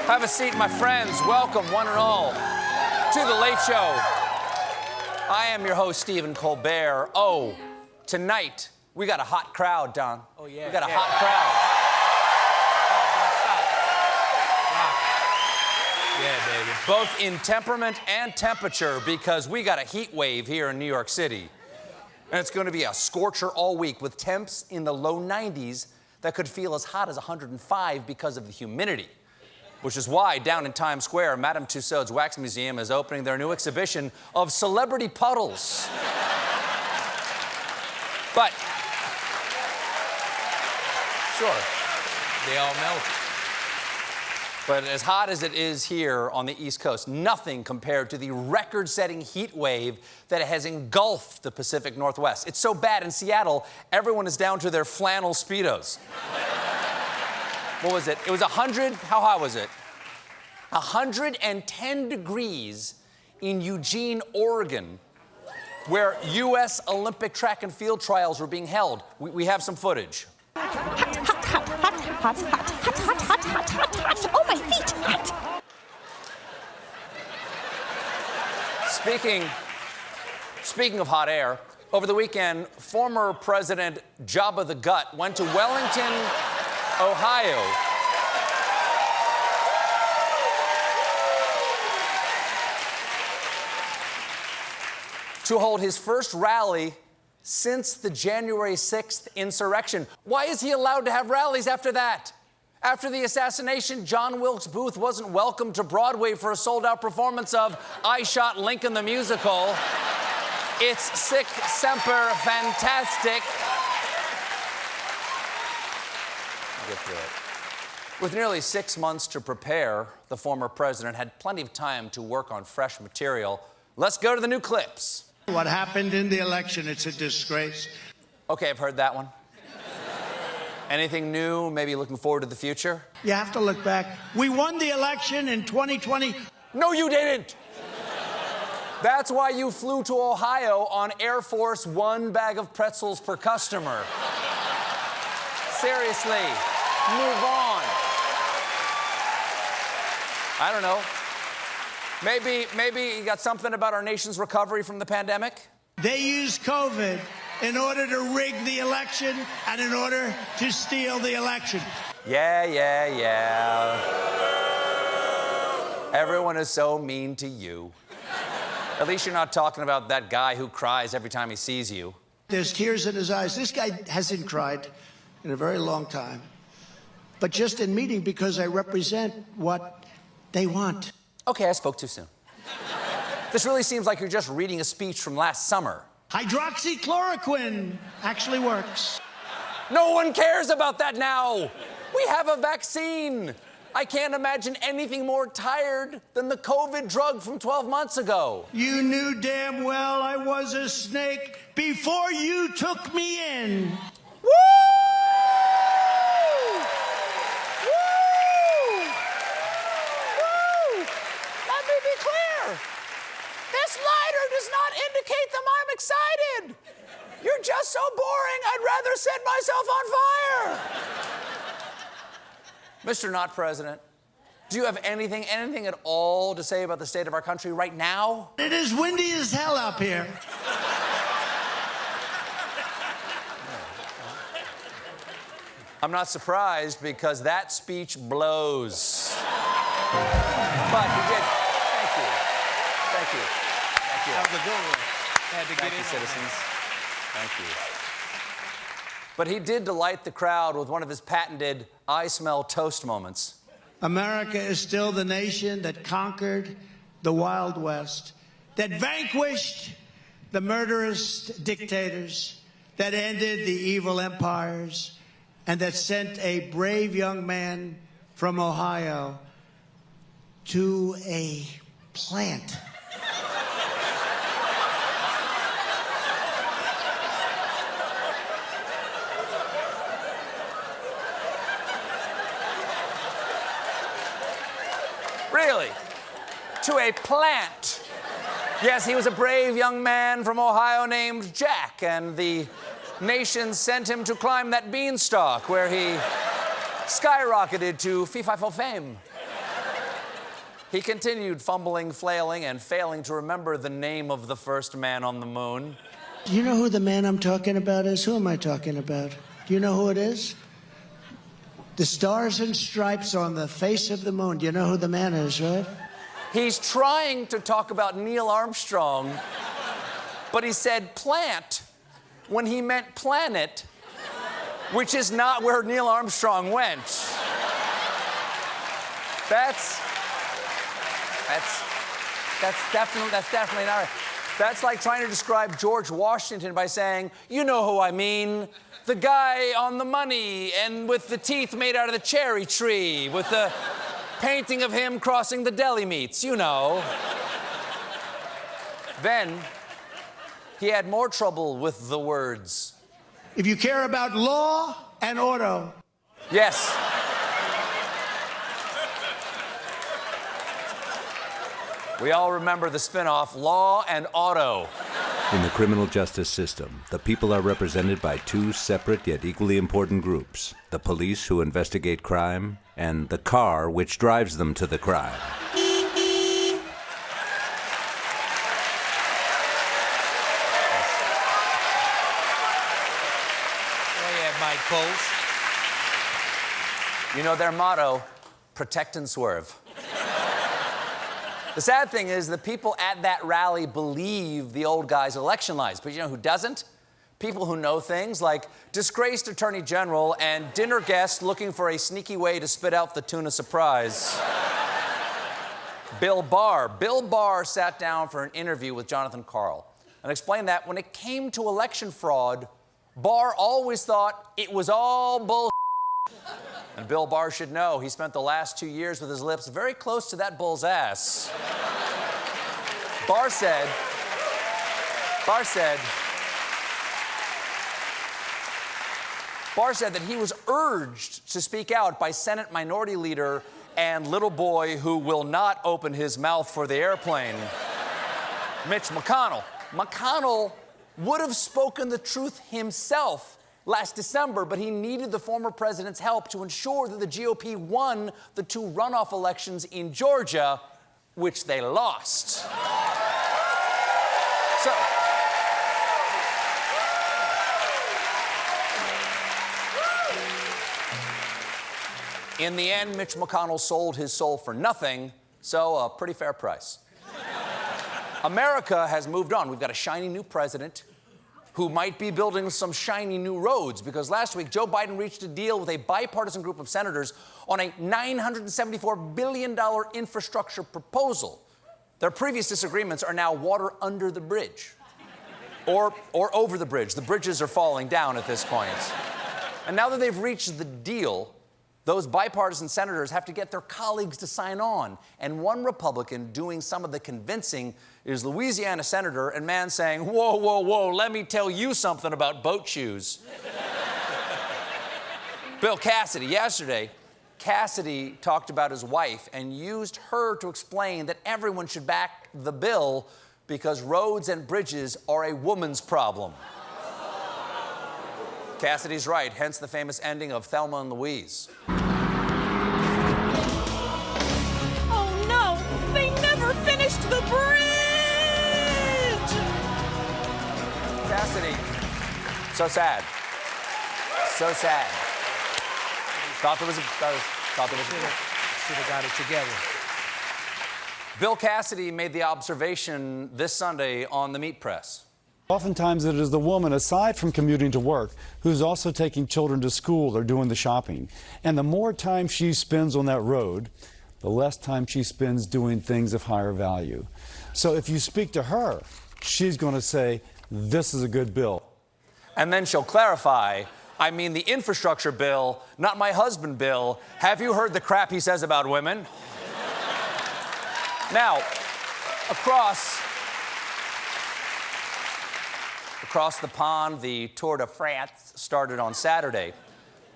Have a seat, my friends. Welcome, one and all, to The Late Show. I am your host, Stephen Colbert. Oh, tonight, we got a hot crowd, Don. Oh, yeah. We got a hot crowd. Yeah, baby. Both in temperament and temperature, because we got a heat wave here in New York City. And it's going to be a scorcher all week with temps in the low 90s that could feel as hot as 105 because of the humidity. Which is why, down in Times Square, Madame Tussauds Wax Museum is opening their new exhibition of celebrity puddles. But, sure, They all melt. but as hot as it is here on the East Coast, nothing compared to the record-setting heat wave that has engulfed the Pacific Northwest. It's so bad in Seattle, everyone is down to their flannel Speedos. What was it? It was 100, how hot was it? 110 degrees in Eugene, Oregon, where U.S. Olympic track and field trials were being held. We have some footage. Oh, my feet! Hot. Speaking of hot air, over the weekend, former President Jabba the Gut went to Wellington, Ohio, to hold his first rally since the January 6th insurrection. Why is he allowed to have rallies after that? After the assassination, John Wilkes Booth wasn't welcome to Broadway for a sold-out performance of I Shot Lincoln the Musical. It's sic semper fantastic. Get through it. With nearly 6 months to prepare, the former president had plenty of time to work on fresh material. Let's go to the new clips. What happened in the election, it's a disgrace. Okay, I've heard that one. Anything new, maybe looking forward to the future? You have to look back. We won the election in 2020. No, you didn't! That's why you flew to Ohio on Air Force One bag of pretzels per customer. Seriously, move on. I don't know. Maybe you got something about our nation's recovery from the pandemic? They used COVID in order to rig the election and in order to steal the election. Yeah. Everyone is so mean to you. At least you're not talking about that guy who cries every time he sees you. There's tears in his eyes. This guy hasn't cried in a very long time, but just in meeting because I represent what they want. Okay, I spoke too soon. This really seems like you're just reading a speech from last summer. Hydroxychloroquine actually works. No one cares about that now. We have a vaccine. I can't imagine anything more tired than the COVID drug from 12 months ago. You knew damn well I was a snake before you took me in. Woo! Let me be clear. This lighter does not indicate that I'm excited. You're just so boring, I'd rather set myself on fire. Mr. Not President, do you have anything at all to say about the state of our country right now? It is windy as hell up here. I'm not surprised because that speech blows. But he did. Thank you. That was a good one. Had to get Thank in you, on citizens. Thank you. But he did delight the crowd with one of his patented I smell toast moments. America is still the nation that conquered the Wild West, that vanquished the murderous dictators, that ended the evil empires, and that sent a brave young man from Ohio to a plant. Really? To a plant. Yes, he was a brave young man from Ohio named Jack, and the nation sent him to climb that beanstalk where he skyrocketed to fee-fi-fo fame. He continued fumbling, flailing, and failing to remember the name of the first man on the moon. Do you know who the man I'm talking about is? Who am I talking about? Do you know who it is? The stars and stripes on the face of the moon. Do you know who the man is, right? He's trying to talk about Neil Armstrong, but he said plant when he meant planet, which is not where Neil Armstrong went. That's definitely not right. That's like trying to describe George Washington by saying, you know who I mean, the guy on the money and with the teeth made out of the cherry tree, with the painting of him crossing the deli meats, you know. Then he had more trouble with the words. If you care about law and order. Yes. We all remember the spin-off, Law and Auto. In the criminal justice system, the people are represented by two separate yet equally important groups: the police, who investigate crime, and the car which drives them to the crime. Mike Post. You know their motto, protect and swerve. The sad thing is the people at that rally believe the old guy's election lies. But you know who doesn't? People who know things like disgraced attorney general and dinner guest looking for a sneaky way to spit out the tuna surprise. Bill Barr. Bill Barr sat down for an interview with Jonathan Karl and explained that when it came to election fraud, Barr always thought it was all bull. And Bill Barr should know he spent the last 2 years with his lips very close to that bull's ass. Barr said that he was urged to speak out by Senate Minority Leader and little boy who will not open his mouth for the airplane, Mitch McConnell. McConnell would have spoken the truth himself last December, but he needed the former president's help to ensure that the GOP won the 2 runoff elections in Georgia, which they lost. So, in the end, Mitch McConnell sold his soul for nothing, so a pretty fair price. America has moved on. We've got a shiny new president who might be building some shiny new roads, because last week Joe Biden reached a deal with a bipartisan group of senators on a $974 billion infrastructure proposal. Their previous disagreements are now water under the bridge, or over the bridge. The bridges are falling down at this point. And now that they've reached the deal, those bipartisan senators have to get their colleagues to sign on. And one Republican doing some of the convincing is Louisiana Senator and man saying, whoa, whoa, whoa, let me tell you something about boat shoes. Bill Cassidy. Yesterday, Cassidy talked about his wife and used her to explain that everyone should back the bill because roads and bridges are a woman's problem. Cassidy's right, hence the famous ending of Thelma and Louise. Oh no, they never finished the bridge! Cassidy, so sad. So sad. Thought there was a... Should have got it together. Bill Cassidy made the observation this Sunday on the Meat Press. Oftentimes it is the woman, aside from commuting to work, who's also taking children to school or doing the shopping. And the more time she spends on that road, the less time she spends doing things of higher value. So if you speak to her, she's going to say, this is a good bill. And then she'll clarify, I mean the infrastructure bill, not my husband bill. Have you heard the crap he says about women? Now, across the pond, the Tour de France started on Saturday.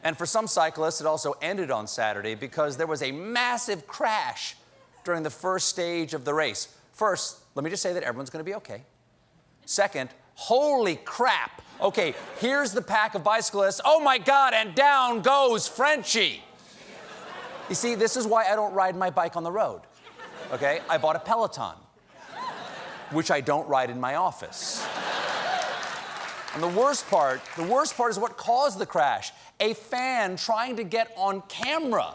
And for some cyclists, it also ended on Saturday because there was a massive crash during the first stage of the race. First, let me just say that everyone's going to be okay. Second, holy crap. Okay, here's the pack of bicyclists. Oh my God, and down goes Frenchie. You see, this is why I don't ride my bike on the road. Okay? I bought a Peloton, which I don't ride in my office. And the worst part is what caused the crash. A fan trying to get on camera,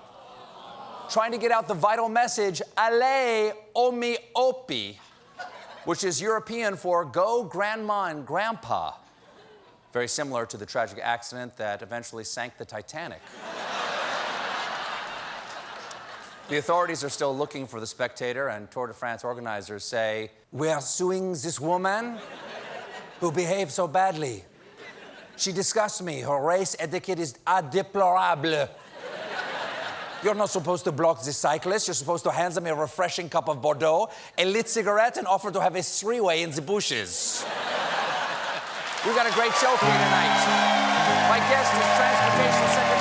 trying to get out the vital message, Ale omi opi, which is European for go grandma and grandpa. Very similar to the tragic accident that eventually sank the Titanic. The authorities are still looking for the spectator, and Tour de France organizers say, "We are suing this woman who behaved so badly. She disgusts me. Her race etiquette is déplorable. You're not supposed to block the cyclist. You're supposed to hand them a refreshing cup of Bordeaux, a lit cigarette, and offer to have a three-way in the bushes." We've got a great show for you tonight. My guest is Transportation Secretary